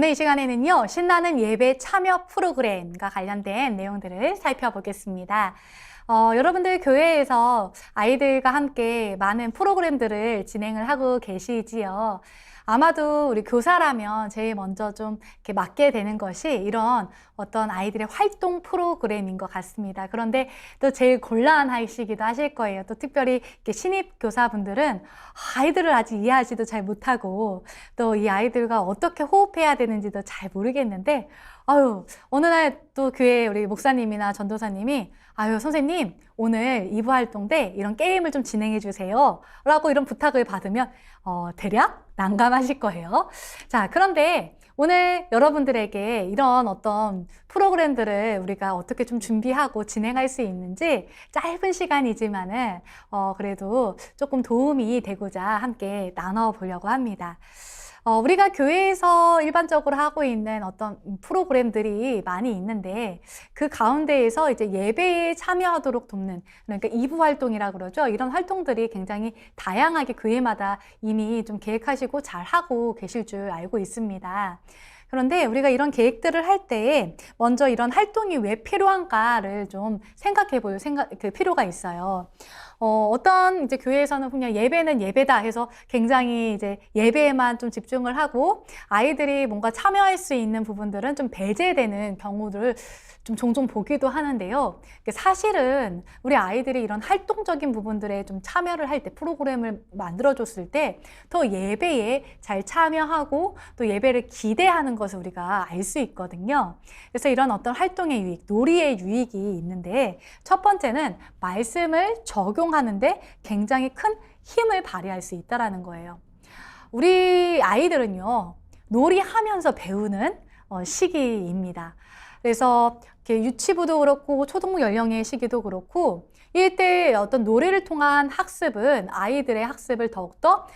오늘 이 시간에는요, 신나는 예배 참여 프로그램과 관련된 내용들을 살펴보겠습니다. 여러분들 교회에서 아이들과 함께 많은 프로그램들을 진행을 하고 계시지요. 아마도 우리 교사라면 제일 먼저 좀 이렇게 맡게 되는 것이 이런 어떤 아이들의 활동 프로그램인 것 같습니다. 그런데 또 제일 곤란하시기도 하실 거예요. 또 특별히 이렇게 신입 교사분들은 아이들을 아직 이해하지도 잘 못하고 또 이 아이들과 어떻게 호흡해야 되는지도 잘 모르겠는데 어느 날 또 교회 우리 목사님이나 전도사님이 선생님 오늘 2부 활동 때 이런 게임을 좀 진행해 주세요 라고 이런 부탁을 받으면 대략 난감하실 거예요. 자, 그런데 오늘 여러분들에게 이런 어떤 프로그램들을 우리가 어떻게 좀 준비하고 진행할 수 있는지 짧은 시간이지만은 그래도 조금 도움이 되고자 함께 나눠보려고 합니다. 우리가 교회에서 일반적으로 하고 있는 어떤 프로그램들이 많이 있는데 그 가운데에서 이제 예배에 참여하도록 돕는, 그러니까 2부 활동이라고 그러죠. 이런 활동들이 굉장히 다양하게 교회마다 이미 좀 계획하시고 잘 하고 계실 줄 알고 있습니다. 그런데 우리가 이런 계획들을 할 때 먼저 이런 활동이 왜 필요한가를 좀 생각해 볼 필요가 있어요. 어떤 이제 교회에서는 그냥 예배는 예배다 해서 굉장히 이제 예배에만 좀 집중을 하고 아이들이 뭔가 참여할 수 있는 부분들은 좀 배제되는 경우를 좀 종종 보기도 하는데요. 사실은 우리 아이들이 이런 활동적인 부분들에 좀 참여를 할 때, 프로그램을 만들어줬을 때 더 예배에 잘 참여하고 또 예배를 기대하는 것을 우리가 알 수 있거든요. 그래서 이런 어떤 활동의 유익, 놀이의 유익이 있는데 첫 번째는 말씀을 적용하는데 굉장히 큰 힘을 발휘할 수 있다는 거예요. 우리 아이들은요, 놀이하면서 배우는 시기입니다. 그래서 이렇게 유치부도 그렇고 초등부 연령의 시기도 그렇고 이때 어떤 노래를 통한 학습은 아이들의 학습을 더욱더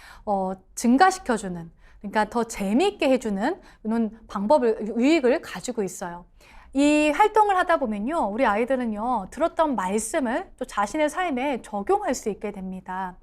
증가시켜주는, 그러니까 더 재미있게 해주는 이런 방법을, 유익을 가지고 있어요. 이 활동을 하다 보면요, 우리 아이들은요, 들었던 말씀을 또 자신의 삶에 적용할 수 있게 됩니다.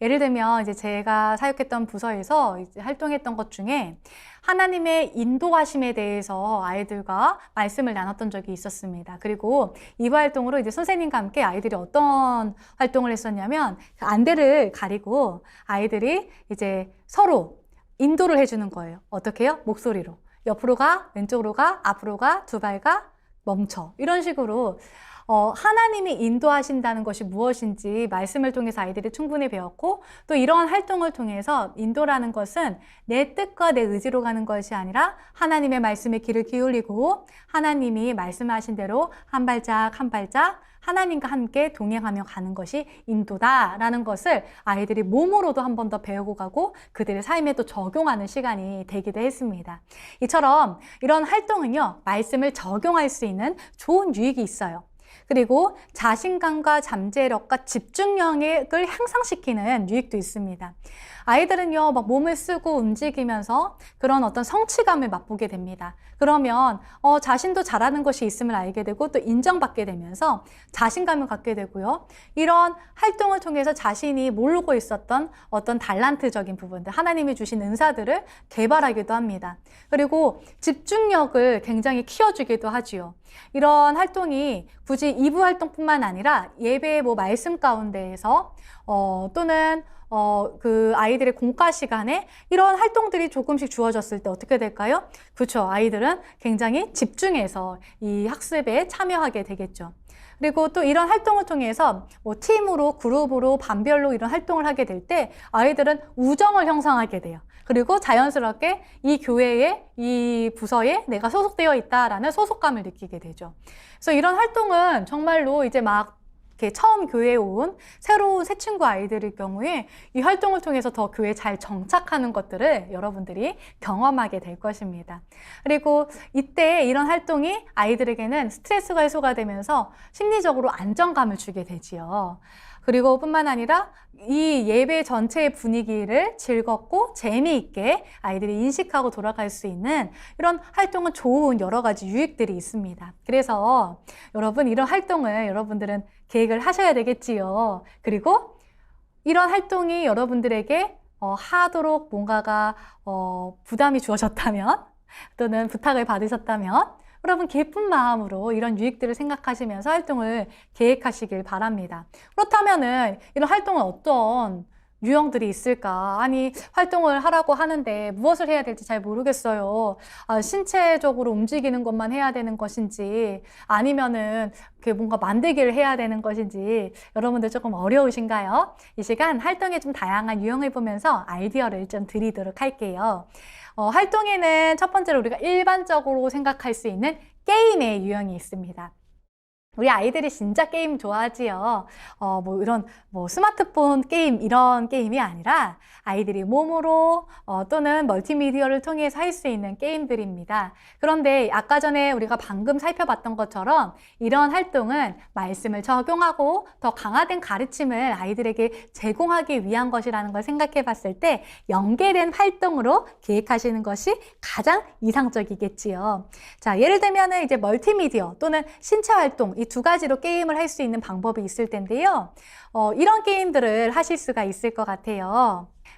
예를 들면 이제 제가 사역했던 부서에서 이제 활동했던 것 중에 하나님의 인도하심에 대해서 아이들과 말씀을 나눴던 적이 있었습니다. 그리고 이 활동으로 이제 선생님과 함께 아이들이 어떤 활동을 했었냐면 안대를 가리고 아이들이 이제 서로 인도를 해주는 거예요. 어떻게 해요? 목소리로. 옆으로 가, 왼쪽으로 가, 앞으로 가, 두 발 가, 멈춰. 이런 식으로 하나님이 인도하신다는 것이 무엇인지 말씀을 통해서 아이들이 충분히 배웠고, 또 이러한 활동을 통해서 인도라는 것은 내 뜻과 내 의지로 가는 것이 아니라 하나님의 말씀에 귀를 기울이고 하나님이 말씀하신 대로 한 발짝 한 발짝 하나님과 함께 동행하며 가는 것이 인도다라는 것을 아이들이 몸으로도 한 번 더 배우고 가고 그들의 삶에 또 적용하는 시간이 되기도 했습니다. 이처럼 이런 활동은요, 말씀을 적용할 수 있는 좋은 유익이 있어요. 그리고 자신감과 잠재력과 집중력을 향상시키는 유익도 있습니다. 아이들은요, 막 몸을 쓰고 움직이면서 그런 어떤 성취감을 맛보게 됩니다. 그러면 자신도 잘하는 것이 있음을 알게 되고 또 인정받게 되면서 자신감을 갖게 되고요. 이런 활동을 통해서 자신이 모르고 있었던 어떤 달란트적인 부분들, 하나님이 주신 은사들을 개발하기도 합니다. 그리고 집중력을 굉장히 키워주기도 하지요. 이런 활동이 굳이 2부 활동뿐만 아니라 예배 말씀 가운데에서 또는 그 아이들의 공과 시간에 이런 활동들이 조금씩 주어졌을 때 어떻게 될까요? 그렇죠. 아이들은 굉장히 집중해서 이 학습에 참여하게 되겠죠. 그리고 또 이런 활동을 통해서 팀으로, 그룹으로, 반별로 이런 활동을 하게 될 때 아이들은 우정을 형성하게 돼요. 그리고 자연스럽게 이 교회에, 이 부서에 내가 소속되어 있다라는 소속감을 느끼게 되죠. 그래서 이런 활동은 정말로 이제 막 이렇게 처음 교회에 온 새로운 새 친구 아이들의 경우에 이 활동을 통해서 더 교회에 잘 정착하는 것들을 여러분들이 경험하게 될 것입니다. 그리고 이때 이런 활동이 아이들에게는 스트레스가 해소가 되면서 심리적으로 안정감을 주게 되지요. 그리고 뿐만 아니라 이 예배 전체의 분위기를 즐겁고 재미있게 아이들이 인식하고 돌아갈 수 있는 이런 활동은 좋은 여러 가지 유익들이 있습니다. 그래서 여러분, 이런 활동을 여러분들은 계획을 하셔야 되겠지요. 그리고 이런 활동이 여러분들에게 하도록 뭔가가 부담이 주어졌다면 또는 부탁을 받으셨다면 여러분 기쁜 마음으로 이런 유익들을 생각하시면서 활동을 계획하시길 바랍니다. 그렇다면은 이런 활동은 어떤 유형들이 있을까? 아니, 활동을 하라고 하는데 무엇을 해야 될지 잘 모르겠어요. 신체적으로 움직이는 것만 해야 되는 것인지 아니면은 뭔가 만들기를 해야 되는 것인지 여러분들 조금 어려우신가요? 이 시간 활동의 좀 다양한 유형을 보면서 아이디어를 좀 드리도록 할게요. 활동에는 첫 번째로 우리가 일반적으로 생각할 수 있는 게임의 유형이 있습니다. 우리 아이들이 진짜 게임 좋아하지요. 이런 스마트폰 게임 이런 게임이 아니라 아이들이 몸으로 또는 멀티미디어를 통해서 할 수 있는 게임들입니다. 그런데 아까 전에 우리가 방금 살펴봤던 것처럼 이런 활동은 말씀을 적용하고 더 강화된 가르침을 아이들에게 제공하기 위한 것이라는 걸 생각해 봤을 때 연계된 활동으로 계획하시는 것이 가장 이상적이겠지요. 자, 예를 들면은 이제 멀티미디어 또는 신체 활동 이 두 가지로 게임을 할 수 있는 방법이 있을 텐데요. 이런 게임들을 하실 수가 있을 것 같아요.